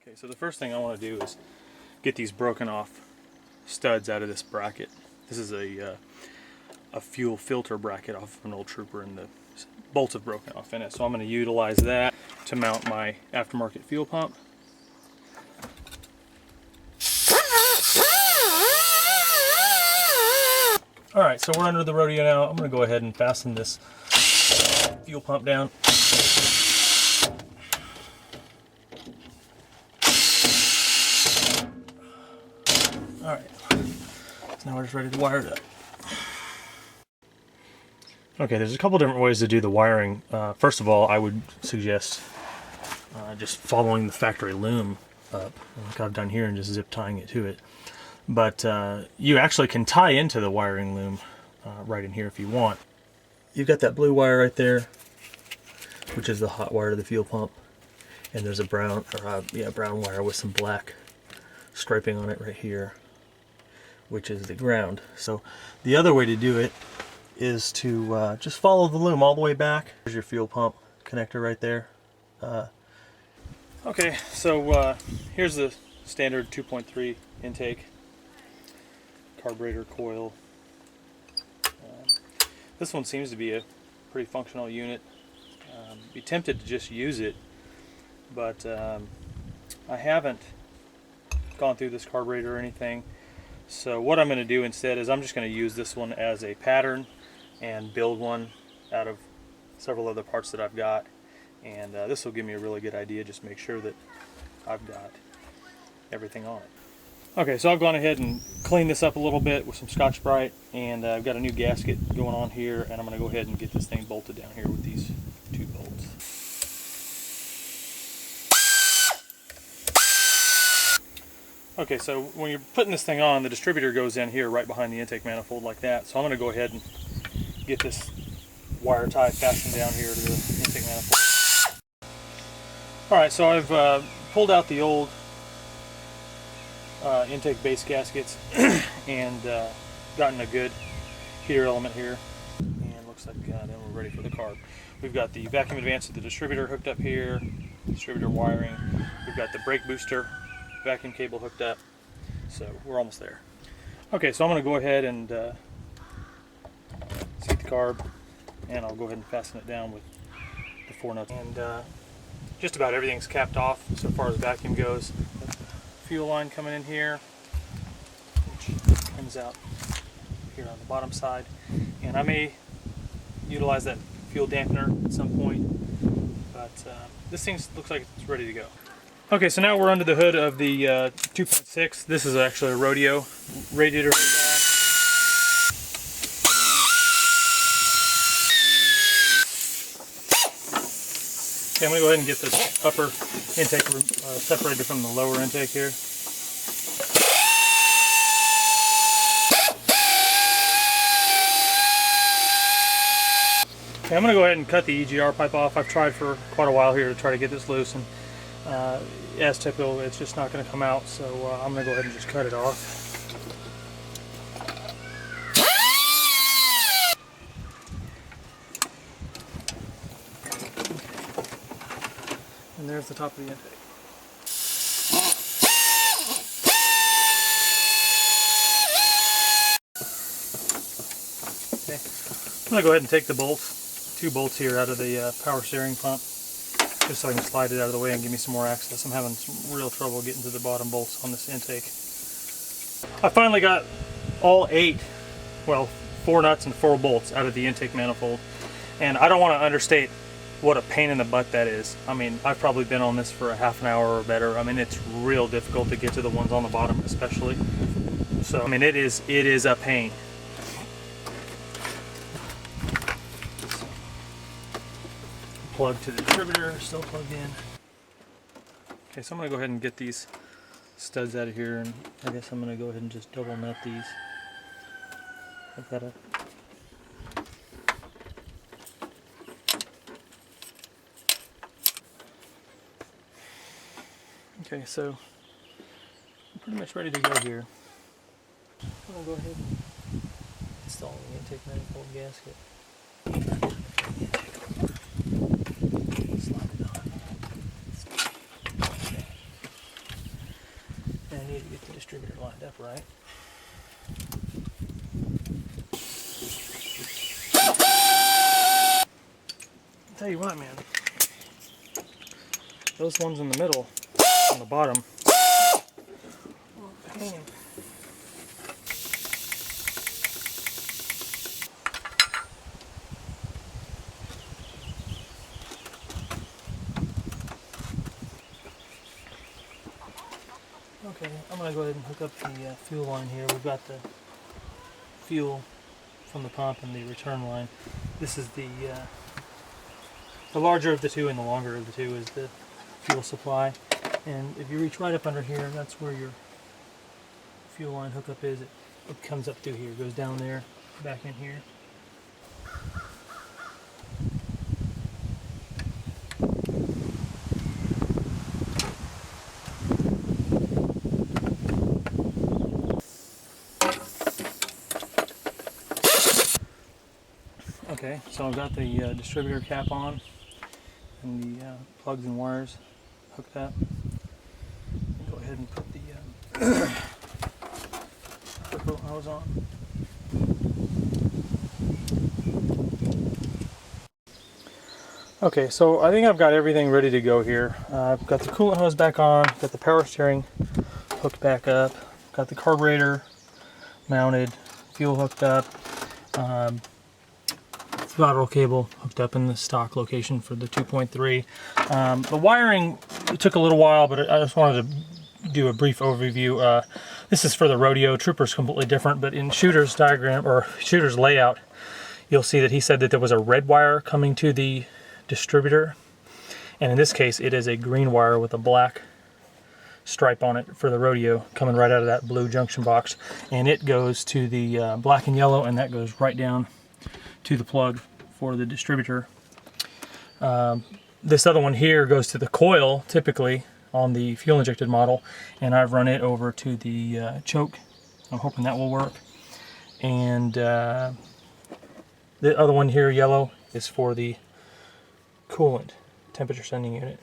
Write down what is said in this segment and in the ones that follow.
Okay, so the first thing I want to do is get these broken off studs out of this bracket. This is a fuel filter bracket off of an old Trooper, and the bolts have broken off in it. So I'm going to utilize that to mount my aftermarket fuel pump. Alright, so we're under the rodeo now. I'm going to go ahead and fasten this fuel pump down. Alright, so now we're just ready to wire it up. Okay, there's a couple different ways to do the wiring. First of all, I would suggest just following the factory loom up, like I've done here, and just zip tying it to it. But you actually can tie into the wiring loom right in here if you want. You've got that blue wire right there, which is the hot wire to the fuel pump, and there's a brown wire with some black striping on it right here, which is the ground. So the other way to do it is to just follow the loom all the way back. There's your fuel pump connector right there. Okay, so here's the standard 2.3 intake carburetor coil. This one seems to be a pretty functional unit. Be tempted to just use it, but I haven't gone through this carburetor or anything. So what I'm going to do instead is I'm just going to use this one as a pattern and build one out of several other parts that I've got, and this will give me a really good idea. Just make sure that I've got everything on it. Okay, so I've gone ahead and cleaned this up a little bit with some Scotch-Brite, and I've got a new gasket going on here, and I'm going to go ahead and get this thing bolted down here with these two bolts. Okay, so when you're putting this thing on, the distributor goes in here right behind the intake manifold like that. So I'm going to go ahead and get this wire tie fastened down here to the intake manifold. Alright, so I've pulled out the old intake base gaskets and gotten a good heater element here, and looks like then we're ready for the carb. We've got the vacuum advance of the distributor hooked up here, distributor wiring. We've got the brake booster vacuum cable hooked up, so we're almost there. Okay, so I'm going to go ahead and seat the carb, and I'll go ahead and fasten it down with the 4 nuts. And just about everything's capped off so far as vacuum goes. Fuel line coming in here, which comes out here on the bottom side, and I may utilize that fuel dampener at some point, but this thing looks like it's ready to go. Okay, so now we're under the hood of the 2.6. This is actually a rodeo radiator. Okay, I'm going to go ahead and get this upper intake separated from the lower intake here. Okay, I'm going to go ahead and cut the EGR pipe off. I've tried for quite a while here to try to get this loose, and as typical, it's just not going to come out, so I'm going to go ahead and just cut it off. And there's the top of the intake. Okay, I'm going to go ahead and take the bolts, 2 bolts here out of the power steering pump, just so I can slide it out of the way and give me some more access. I'm having some real trouble getting to the bottom bolts on this intake. I finally got all 4 nuts and 4 bolts out of the intake manifold, and I don't want to understate what a pain in the butt that is. I mean, I've probably been on this for a half an hour or better. I mean, it's real difficult to get to the ones on the bottom especially. So, I mean, it is a pain. Plug to the distributor, still plugged in. Okay, so I'm going to go ahead and get these studs out of here, and I guess I'm going to go ahead and just double nut these. Hook that up. Okay, so I'm pretty much ready to go here. I'm going to go ahead and install the intake manifold gasket. Slide it on. And I need to get the distributor lined up right. I'll tell you what, man. Those ones in the middle, on the bottom, hanging. Okay, I'm going to go ahead and hook up the fuel line here. We've got the fuel from the pump and the return line. This is the larger of the two, and the longer of the two is the fuel supply. And if you reach right up under here, that's where your fuel line hookup is. It comes up through here, goes down there, back in here. Okay, so I've got the distributor cap on and the plugs and wires hooked up. Go ahead and put the boat hose on. Okay, so I think I've got everything ready to go here. I've got the coolant hose back on, got the power steering hooked back up, got the carburetor mounted, fuel hooked up. Throttle cable hooked up in the stock location for the 2.3. The wiring, it took a little while, but I just wanted to do a brief overview. This is for the rodeo. Trooper's completely different, but in Shooter's diagram, or Shooter's layout, you'll see that he said that there was a red wire coming to the distributor, and in this case it is a green wire with a black stripe on it for the rodeo coming right out of that blue junction box, and it goes to the black and yellow, and that goes right down to the plug for the distributor. This other one here goes to the coil, typically on the fuel injected model, and I've run it over to the choke. I'm hoping that will work. And the other one here, yellow, is for the coolant temperature sending unit.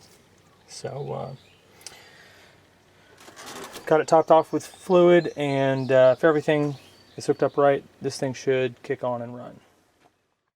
So got it topped off with fluid, and if everything is hooked up right, this thing should kick on and run.